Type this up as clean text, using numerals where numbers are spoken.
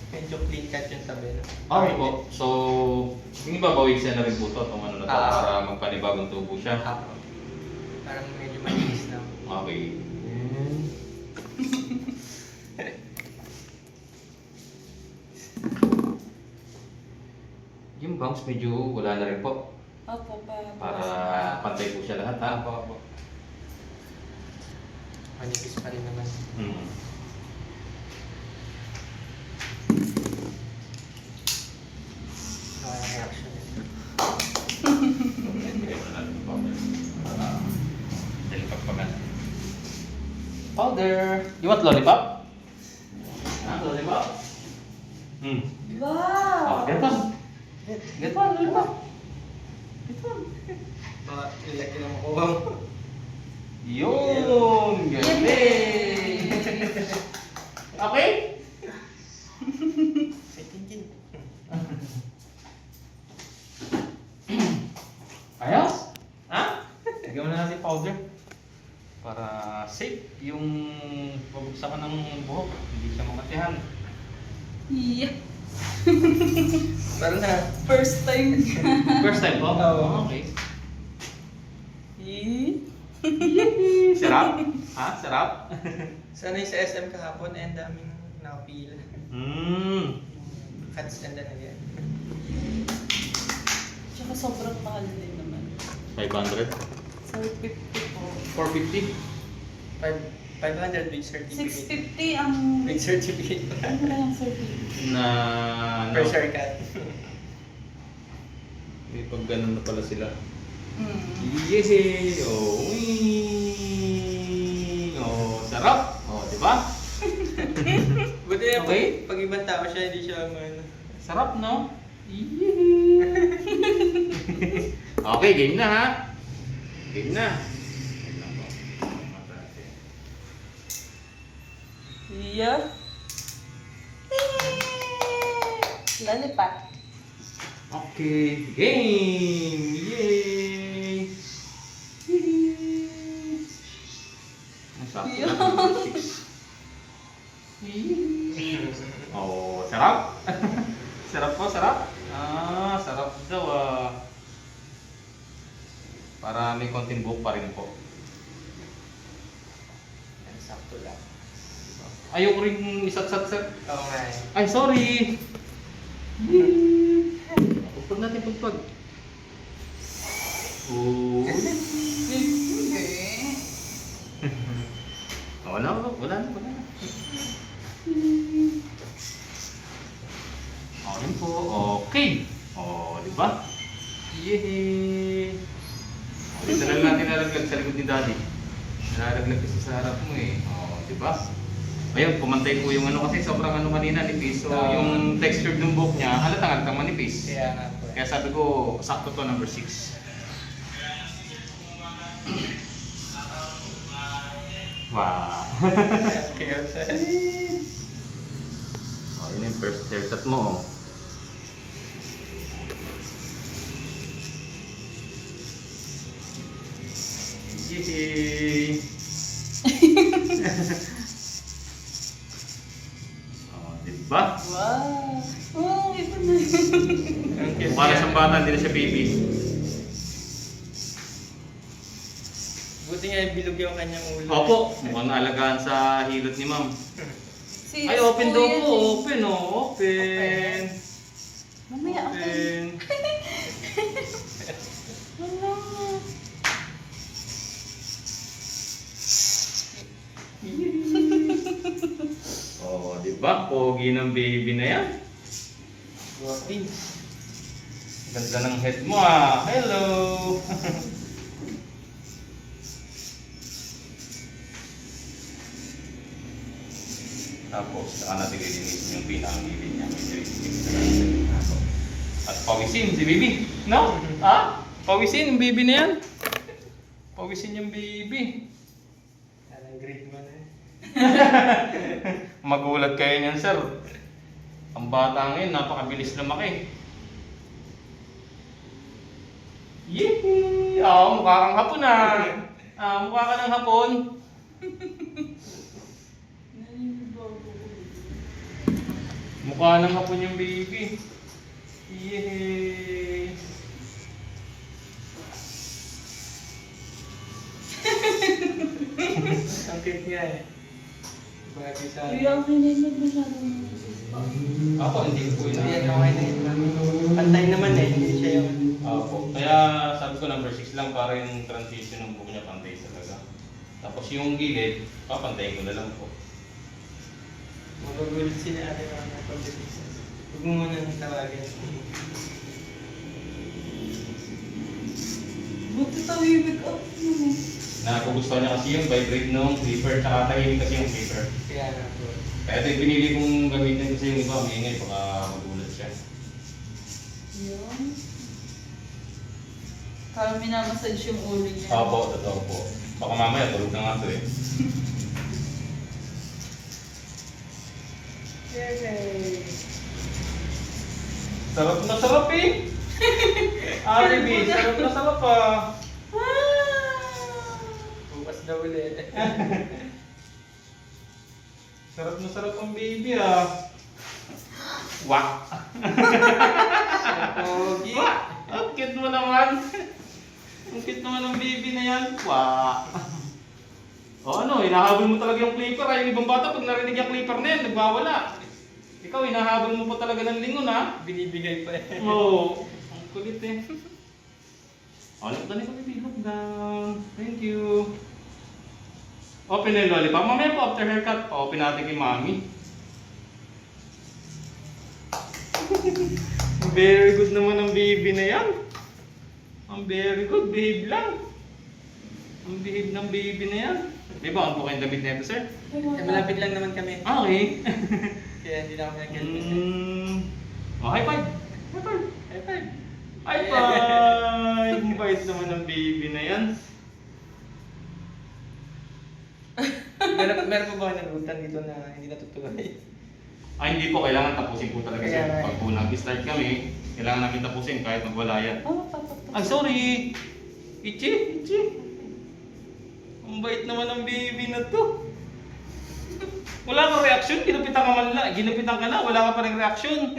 Medyo clean cut yung tabi. No? Okay po. So, hindi ba bawisan na rin po ito? Itong ano na to para magpanibagong tubo siya? Parang medyo malinis na. Okay. Yung bounce medyo wala na rin po. Opo, Para pantay po siya lahat ha? Apo. Manipis pa rin naman. Reaction. Powder! You want lollipop? Lollipop? Wow! Get one! Get one, lollipop! Get one! Mga ilagay na makuha mo. Yun! Galing! Okay? Sa tingin. Ayos? Ha? Lagyan mo na natin powder. Para safe yung pabuksakan ng buhok. Hindi siya mamatihan. Yeah. Parang na. First time. First time po? Oo. Okay. Sarap? Ha? Sarap? Sanay sa SM kahapon eh, ang daming nakapila. Cuts ganda na yan. Tsaka sobrang mahal din naman. 500? 450 po. 450? 500 with certificate. 650 ang... With certificate. Ano na yung certificate? Na... First haircut. May pag ganun na pala sila. Mm. Oh, wee! Oh, sarap! Oh, di ba? Buti na Okay. pag ibang tao siya, hindi siya man. Sarap, no? Okay, game na ha? Game na. Game na po. Yeah. Lollipop. Okay, game! Yay! Ang sakto Yeah. na, number 6. Oh, sarap? Sarap po, sarap? Ah, sarap daw ah. Para may konting buhok pa rin po. Yan, sakto lang. Ayoko rin isat-sat sir. Oo nga eh. Ay, sorry! Pagpag natin pagpag. Oh. Wala na. Okay po. Okay. Oh, di ba? Yehey! Dito lang natin nalaglag sa likod ni Daddy. Nalalaglag kasi sa harap mo eh. Oh, di ba? Ayun, pumantay po yung ano kasi sobrang ano kanina nipis. So, yung texture ng buhok niya, halatang manipis. Kaya nga po. Kaya sabi ko, sakto to number 6. Wow! Kaya sa... Oh, yun yung first haircut mo. Oh. Yehey! Oh, diba? Wow. Oh, iba na yun. Para sa bata, hindi na siya baby. Buti nga bilog yung kanyang ulo. Opo, mukhang naalagaan sa hilot ni ma'am. Si Ay, open daw Kuya po. Jay. Open, oh. Open. Mamaya open. Wala. Oh, di ba? Pogi ng baby na yan. Guwapin. Ganda ng head mo ah. Hello! Tapos, saka natin lilinisin yung pinakangilid niya. May lilinisin na natin. At pawisin si baby. No? Ha? Pawisin yung baby na yan. Pawisin yung baby. Anong grade mo na eh. Magulat kayo niyan, sir. Ang bata ngayon, napakabilis lumaki. Yee! Oh, mukha kang hapon ah. Mukha ka ng hapon. Mukha ng hapon yung baby. Yehey! Ang cute nga eh. Bagay sa Kuya, ang kinilig masyadong. Ako, hindi ko Ayan, yun. okay na yun. Pantay naman eh, hindi siya yung... Opo. Kaya sabi ko number 6 lang para yung transition ng buhok niya pantay talaga. Tapos yung gilid, papantayin ko na lang po. Magugulit sila ate mga pag-business. Huwag mo muna nang tawagin. Buti tawibig up mo. Nagugustuhan niya kasi yung vibrate ng clipper, tsaka tahimik kasi yung clipper. Kaya nga po. Kaya ito yung pinili kong gamitin kasi yung iba, maingay, baka magulat siya. Yun. Parang minamassage yung ulo niya. Opo, totoo po. Baka mamaya tulog na nga ito eh. Yay! Sarap na sarap eh! Ate B, sarap na sarap ah! Bukas na ulit. Sarap na sarap ang baby ah! Wak! Pogi! Wak! Ang cute mo naman! Ang cute naman ng baby na yan! Wak! O ano, hinahabol mo talaga yung clipper ah. Yung ibang bata pag narinig yung clipper na yan, nagwawala. Ikaw, hinahabol mo pa talaga ng lingon ah. Binibigay pa eh. Oo. Ang kulit eh. O, look down ito, baby. Look down. Thank you. Open na yung lollipop. Mamaya po, after haircut, open natin kay mami. Very good naman ang baby na yan. Ang very good, behave lang. Ang behave ng baby na yan. Di ba, ang po kayong damit na ito, sir? Eh, malapit lang naman kami. Okay. Kaya hindi na ako nag-helmet eh. Oh, high five! High five! High five! High five! Ang bait naman ng baby na yan. Meron po ba kayo nagutan dito na hindi natutuloy? Ay, hindi po. Kailangan tapusin po talaga Kaya sir. nga. Pag po nag-start kami, kailangan namin tapusin kahit magwala yan. Oh, papatok. Ay, sorry! Ichi! Ichi! Ang bait naman ng baby na to. Wala kang reaction, ginupitan ka man lang. Ginupitan ka na, wala ka pa rin reaction.